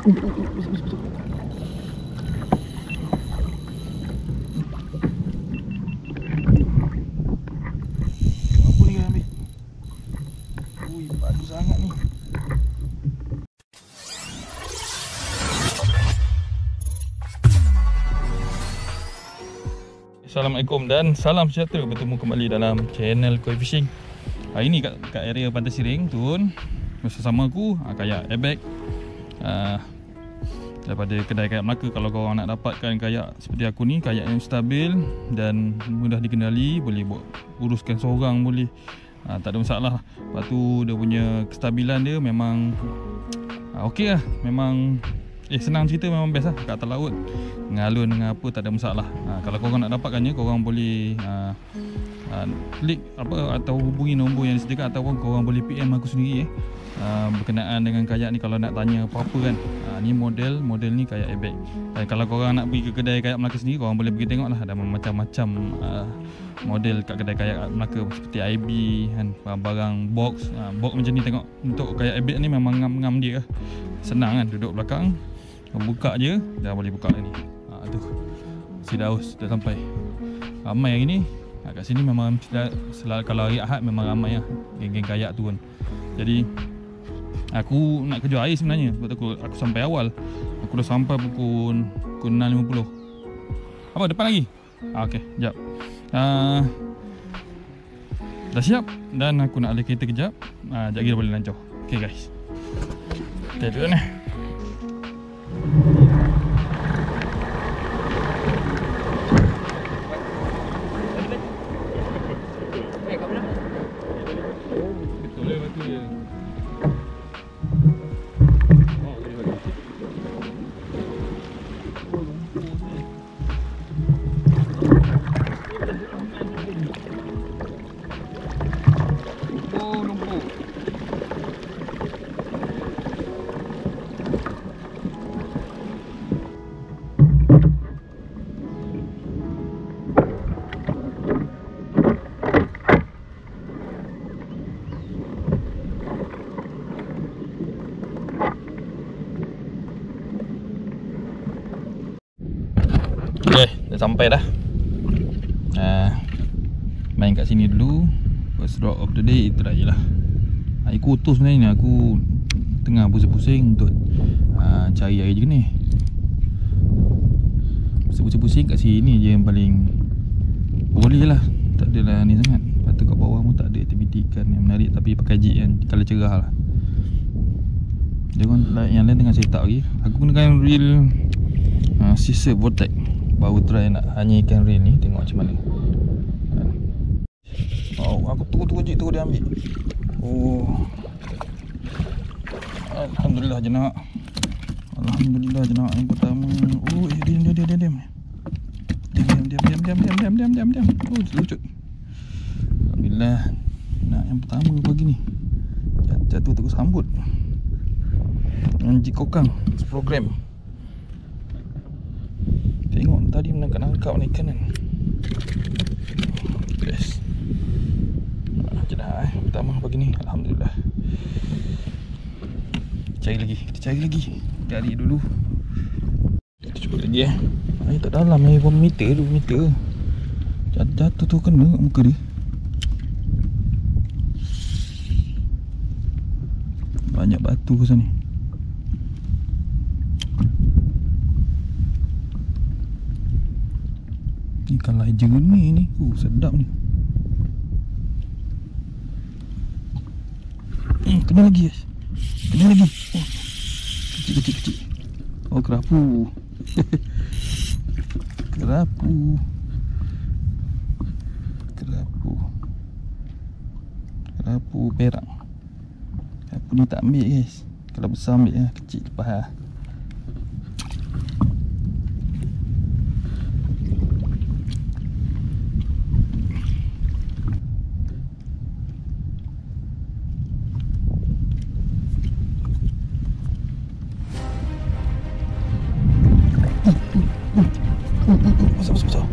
Betul. Apa ni kan ambil? Ui, padu sangat ni. Assalamualaikum dan salam sejahtera. Bertemu kembali dalam channel Koi Fishing. Hari ni kat area Pantai Siring turun bersama aku kayak airbag daripada kedai kayak Melaka. Kalau korang nak dapatkan kayak seperti aku ni, kayak yang stabil dan mudah dikendali, boleh uruskan seorang boleh, tak ada masalah. Lepas tu dia punya kestabilan dia memang okey lah. Memang senang cerita, memang best lah kat atas laut, ngalun dengan apa tak ada masalah. Kalau korang nak dapatkannya, korang boleh klik apa atau hubungi nombor yang disediakan, ataupun korang boleh PM aku sendiri berkenaan dengan kayak ni kalau nak tanya apa-apa kan. Ni model ni kayak airbag. Kalau korang nak pergi ke kedai kayak Melaka sendiri, korang boleh pergi tengok lah, ada macam-macam model kat kedai kayak Melaka seperti IB kan, barang box macam ni. Tengok untuk kayak airbag ni memang ngam-ngam dia lah. Senang kan, duduk belakang, buka je dah boleh buka ni. Tu si Daus dah sampai. Ramai hari ni kat sini. Memang kalau hari Ahad memang ramai lah geng-geng kayak tu kan. Jadi aku nak kejar air sebenarnya. Sebab aku sampai awal. Aku dah sampai pukul 6.50. Apa depan lagi? Okey, jap. Dah siap dan aku nak alih kereta kejap. Sekejap lagi dah boleh lancar. Okey guys. Okay, tu ni. Okay, dah sampai dah. Main kat sini dulu. First drop of the day, itu je lah. Air kotor sebenarnya ni. Aku tengah pusing-pusing untuk cari air jernih. Pusing-pusing kat sini je yang paling boleh lah. Tak adalah ni sangat. Lepas tu kat bawah pun tak ada aktiviti ikan yang menarik. Tapi pakai jig kan, kalau cerah lah. Jangan yang lain tengah set up lagi. Aku gunakan reel Sisa Vortex. Baru try nak hanya ikan reel ni. Tengok macam mana. Aku tunggu je tu dia ambil. Alhamdulillah jenak. Alhamdulillah jenak yang pertama. Diam. Diam. Lucut. Alhamdulillah. Nak yang pertama pagi ni. Jatuh terus sambut. Dengan jig kokang 10 gram. Tengok tadi menangkap ni ikan kan. Best. Jenak pertama pagi ni. Alhamdulillah. Cari lagi. Cari dulu. Kita cuba lagi air tak dalam, air 1 meter, 2 meter. Jatuh tu kena muka dia. Banyak batu ke sana. Ikan lain jernih ni. Sedap ni. Kena lagi guys. Kecil. Kerapu. Kerapu perak. Kerapu ni tak ambil guys. Kalau besar ambil lah. Kecil lepas lah. Besar.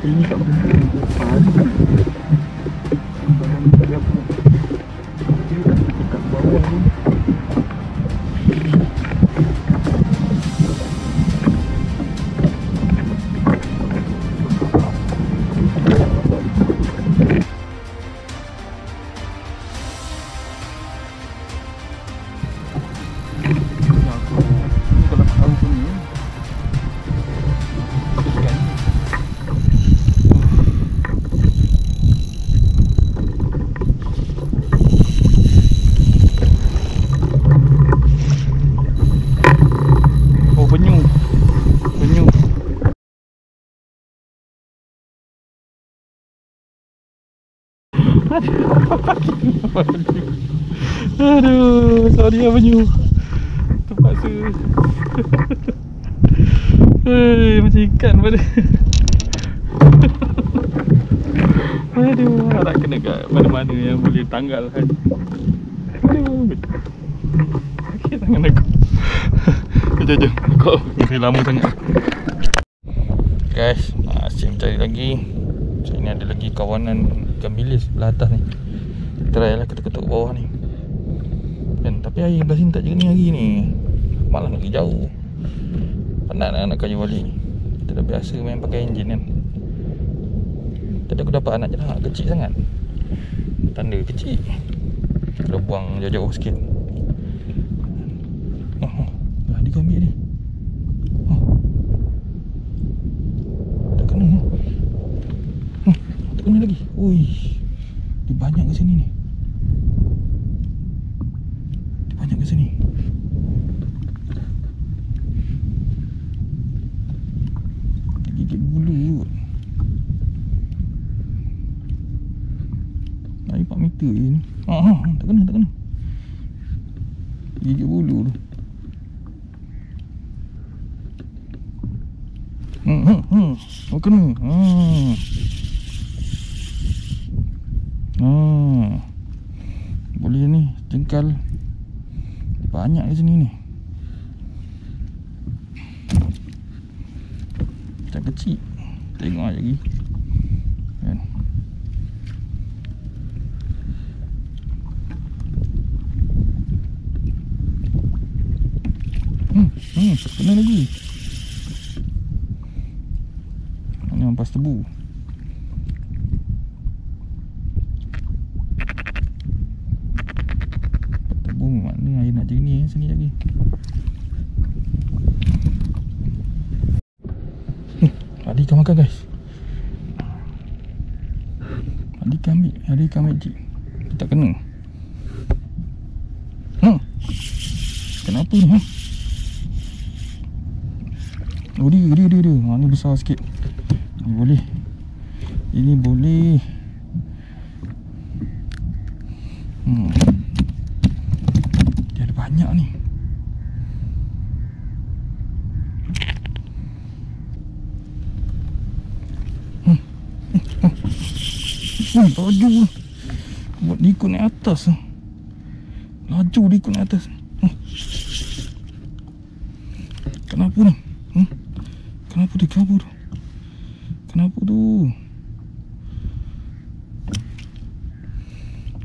Ini tak berhenti lepas. Barang ni tak ada apa. Dia dah dekat bawah tu. Aduh, sorry ya penyu. Terpaksa. Hei, macam ikan pada. Aduh, harap kena kat mana-mana yang boleh tanggal kan. Aduh. Okey, tangan aku. Jom. Kau masih lama sangat. Guys, masih mencari lagi. Sini ada lagi kawanan ikan bilis belah atas ni. Try lah ketuk-ketuk bawah ni. Kan, tapi air belah sini tak jernih hari ni. Malah nak pergi jauh. Penat nak kayu balik. Kita dah biasa main pakai enjin kan. Tadi aku dapat anak jelah kecil sangat. Tanda kecil. Kena buang jauh-jauh sikit. Dah dia ambil ni. Tak kena. Tak kena lagi. Ui. Dia banyak ke sini ni. Dia banyak ke sini. Dia gigit bulu kot. Air 4 meter je ni. Tak kena. Gigit bulu tu. Tak kena. Boleh ni, jengkal. Banyak di sini ni. Macam kecil. Tengok lagi. Kan. Kena lagi. Ini ampas tebu. Tebu maknanya air nak jernih sini lagi. Adik ikan makan guys. Adik ikan magic. Tak kena. Kenapa ni Oh dia. Ni besar sikit. Ini boleh. Dia ada banyak ni. Laju. Buat dia ikut naik atas. Laju dia ikut naik atas. Kenapa ni? Kenapa dia kabur? Kenapa tu?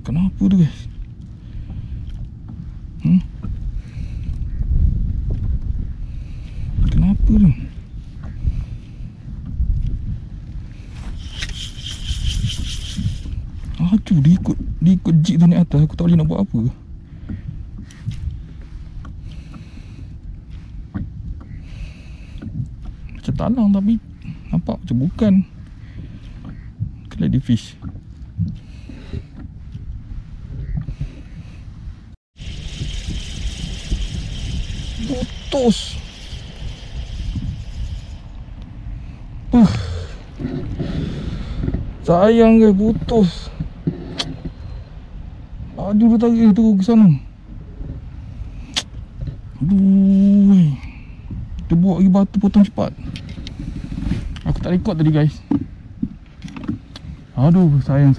Kenapa tu guys? Kenapa tu? Laju dia ikut jeep tu naik atas. Aku tak boleh nak buat apa. Macam talang tapi nampak macam bukan. Lady fish. Putus. Sayang guys, putus. Laju dia tarik tu ke sana. Aduh. Dia bawa lagi batu potong cepat. Aku tak rekod tadi guys. Aduh, sayang.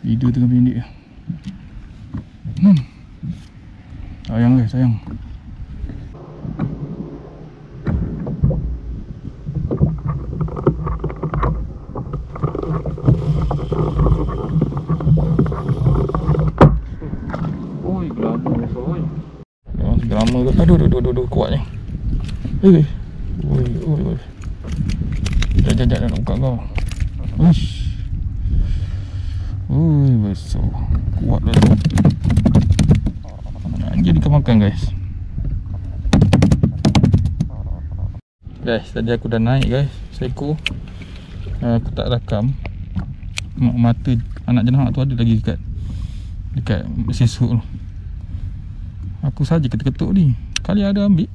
Video tengah pendek. Sayang guys, sayang. lama tu. Aduh kuat ni. Oi. Jap nak buka kau. Uish. Ui, besar. Kuat dah tu. Jadi kau makan guys. Guys, tadi aku dah naik guys seekor. Aku tak rakam. Mata anak jenahak tu ada lagi dekat sesuk tu. Aku saja ketuk-ketuk ni. Kali ada ambil.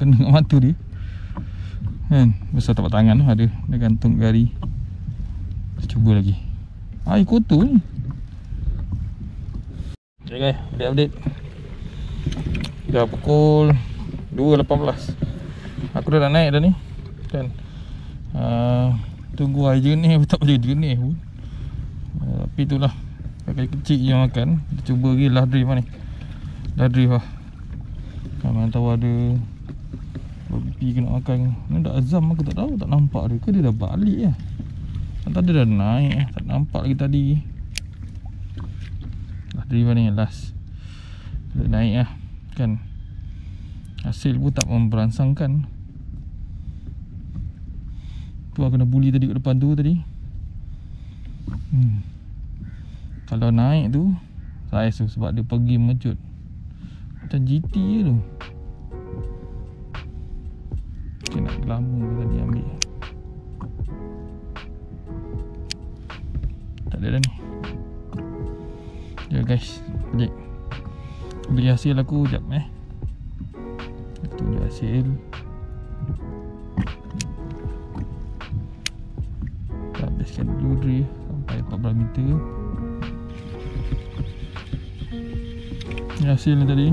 Kena kat mata dia. Kan, besar tapak tangan tu ada. Dia gantung gari. Kita cuba lagi. Air kotor ni. Okay guys, update. Dah pukul 2.18. Aku dah nak naik dah ni. Kan. Tunggu air jernih. Tak boleh jernih pun. Tapi itulah. Kali kecil je makan. Kita cuba lagi lah drift ni. Dah drift lah. Mana tahu ada pipi kena makan. Ni dah azam aku tak tahu. Tak nampak dia ke dia dah balik lah. Tadi dah naik. Tak nampak lagi tadi. Dah drift ni last. Dah naik lah. Kan. Hasil pun tak memberansangkan. Tu aku kena bully tadi kat depan tu tadi. Kalau naik tu saya tu sebab dia pergi mecut. Macam GT je tu. Okay, nak lama tadi ambil. Tak ada dah ni. Ya guys, balik. Beli hasil aku sekejap tunjuk hasil. Kita habiskan dulu drift sampai 14 meter. Ni hasil ni tadi.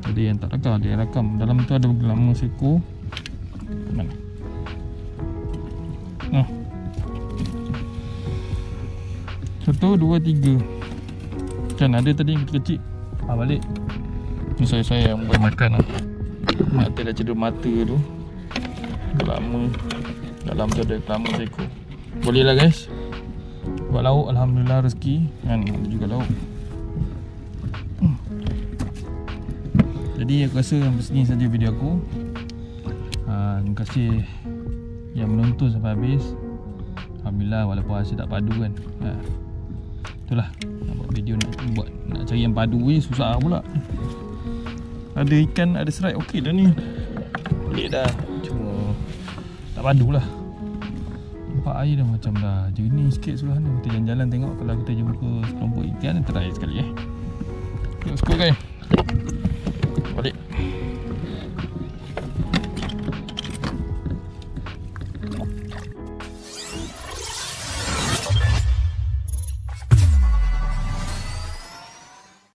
Tadi yang tak rakam, dia rakam. Dalam tu ada lama seekor. Mana? Nah. 1, 2, 3. Kan ada tadi yang kecil. Balik. Ni saya yang buat makan lah. Mata dah cedera mata tu. Dah lama. Dalam tu ada lama seekor. Boleh lah guys. Buat lauk, alhamdulillah rezeki. Kan ada juga lauk. Jadi aku rasa sampai sini saja video aku. Terima kasih yang menonton sampai habis. Alhamdulillah walaupun hasil tak padu kan. Itulah nak buat video nak cari yang padu ni susah pula. Ada ikan, ada serai okey dah ni. Boleh dah. Cuma tak padu lah. Nampak air dah macam dah jernih sikit sebelah ni. Kita jalan-jalan tengok kalau kita jumpa sekelompok ikan try sekali Let's go guys. Balik.